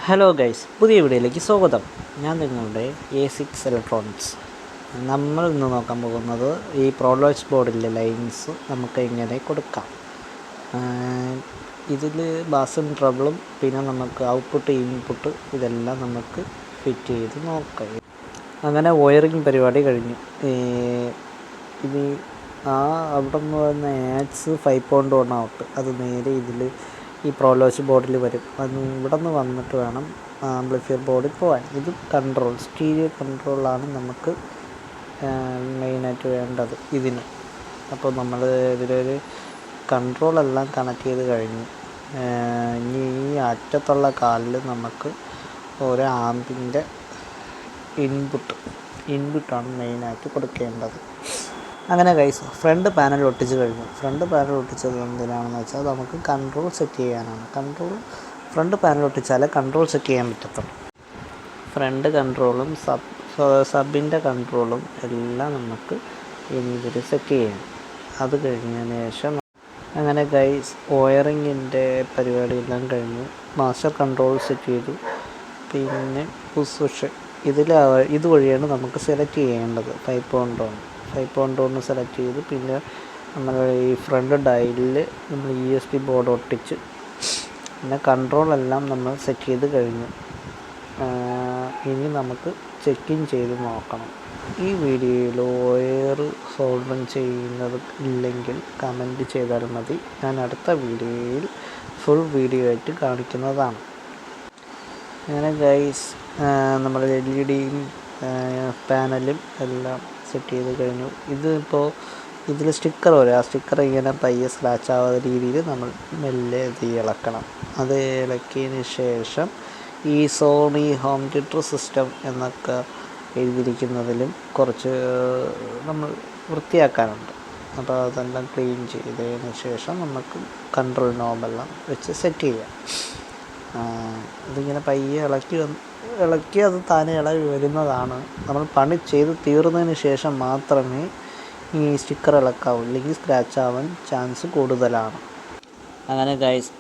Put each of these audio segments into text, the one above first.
Hello guys, പുതിയ വീഡിയോയിലേക്ക് സ്വാഗതം. ഞാൻ നിങ്ങളുടെ A6 ഇലക്ട്രോണിക്സ്. നമ്മൾ ഇന്ന് നോക്കാൻ പോകുന്നത് ഈ പ്രോലോച്ച് ബോർഡിലെ ലൈൻസ് നമുക്ക് എങ്ങനെ കൊടുക്കാം. ഇതിൽ ബാസും ട്രബിളും പിന്നെ നമുക്ക് ഔട്ട്പുട്ട് ഇൻപുട്ട് ഇതെല്ലാം നമുക്ക് ഫിറ്റ് ചെയ്ത് നോക്കാം. അങ്ങനെ വയറിങ് പരിപാടി കഴിഞ്ഞു. ഇത് അവിടെ നിന്ന് വന്ന ആഡ്സ് 5.1 ഔട്ട് അത് നേരെ ഇതിൽ ഈ പ്രോലോച്ച് ബോർഡിൽ വരും. അത് ഇവിടെ നിന്ന് വന്നിട്ട് വേണം ആംപ്ലിഫയർ ബോർഡിൽ പോകാൻ. ഇത് കൺട്രോൾ സ്റ്റീരിയോ കൺട്രോളാണ് നമുക്ക് മെയിനായിട്ട് വേണ്ടത് ഇതിന്. അപ്പോൾ നമ്മൾ ഇതിലൊരു കൺട്രോളെല്ലാം കണക്ട് ചെയ്ത് കഴിഞ്ഞു. ഇനി ഈ അറ്റത്തുള്ള കാലിൽ നമുക്ക് ഒരു ആമ്പിൻ്റെ ഇൻപുട്ടാണ് മെയിനായിട്ട് കൊടുക്കേണ്ടത്. അങ്ങനെ ഗൈസ്, ഫ്രണ്ട് പാനൽ ഒട്ടിച്ച് കഴിഞ്ഞു. ഫ്രണ്ട് പാനൽ ഒട്ടിച്ചത് എന്തിനാണെന്ന് വെച്ചാൽ നമുക്ക് കൺട്രോൾ സെറ്റ് ചെയ്യാനാണ്. ഫ്രണ്ട് പാനൽ ഒട്ടിച്ചാലേ കൺട്രോൾ സെറ്റ് ചെയ്യാൻ പറ്റത്തുള്ളൂ. ഫ്രണ്ട് കൺട്രോളും സബിൻ്റെ കൺട്രോളും എല്ലാം നമുക്ക് ഇതിൽ സെറ്റ് ചെയ്യാം. അത് കഴിഞ്ഞതിന് ശേഷം അങ്ങനെ ഗൈസ്, വയറിങ്ങിൻ്റെ പരിപാടിയെല്ലാം കഴിഞ്ഞു. മാസ്റ്റർ കൺട്രോൾ സെറ്റ് ചെയ്തു. പിന്നെ പുഷ് ഇതുവഴിയാണ് നമുക്ക് സെലക്ട് ചെയ്യേണ്ടത്. 5.1 സെലക്ട് ചെയ്ത് പിന്നെ നമ്മൾ ഈ ഫ്രണ്ട് ഡയലിൽ നമ്മൾ USB ബോർഡ് ഒട്ടിച്ച് പിന്നെ കൺട്രോളെല്ലാം നമ്മൾ സെറ്റ് ചെയ്ത് കഴിഞ്ഞു. ഇനി നമുക്ക് ചെക്കിങ് ചെയ്ത് നോക്കണം. ഈ വീഡിയോയിൽ വയർ സോൾഡറിങ് ചെയ്യുന്നത് ഇല്ലെങ്കിൽ കമൻറ്റ് ചെയ്താൽ മതി. ഞാൻ അടുത്ത വീഡിയോയിൽ ഫുൾ വീഡിയോ ആയിട്ട് കാണിക്കുന്നതാണ്. അങ്ങനെ ഗൈസ്, നമ്മൾ LED പാനലും എല്ലാം സെറ്റ് ചെയ്ത് കഴിഞ്ഞു. ഇതിപ്പോൾ ഇതിൽ സ്റ്റിക്കർ വരും. ആ സ്റ്റിക്കർ ഇങ്ങനെ പയ്യെ സ്ക്രാച്ച് ആവാത്ത രീതിയിൽ നമ്മൾ മെല്ലെ ഇത് ഇളക്കണം. അത് ഇളക്കിയതിന് ശേഷം ഈ സോണി ഹോം തിയേറ്റർ സിസ്റ്റം എന്നൊക്കെ എഴുതിയിരിക്കുന്നതിലും കുറച്ച് നമ്മൾ വൃത്തിയാക്കാനുണ്ട്. അപ്പോൾ അതെല്ലാം ക്ലീൻ ചെയ്തതിന് ശേഷം നമുക്ക് കൺട്രോൾ നോബെല്ലാം വെച്ച് സെറ്റ് ചെയ്യാം. ഇതിങ്ങനെ പയ്യെ ഇളക്കി അത് താനെ ഇളകി വരുന്നതാണ്. നമ്മൾ പണി ചെയ്ത് തീർന്നതിന് ശേഷം മാത്രമേ ഈ സ്റ്റിക്കർ ഇളക്കാവൂ, ഇല്ലെങ്കിൽ സ്ക്രാച്ച് ആവാൻ ചാൻസ് കൂടുതലാണ്. അങ്ങനെ ഗൈസ്,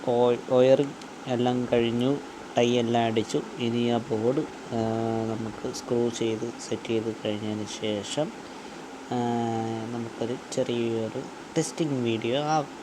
വയറിങ് എല്ലാം കഴിഞ്ഞു, ടൈ എല്ലാം അടിച്ചു. ഇനി ആ ബോർഡ് നമുക്ക് സ്ക്രൂ ചെയ്ത് സെറ്റ് ചെയ്ത് കഴിഞ്ഞതിന് ശേഷം നമുക്കൊരു ചെറിയൊരു ടെസ്റ്റിംഗ് വീഡിയോ ആകും.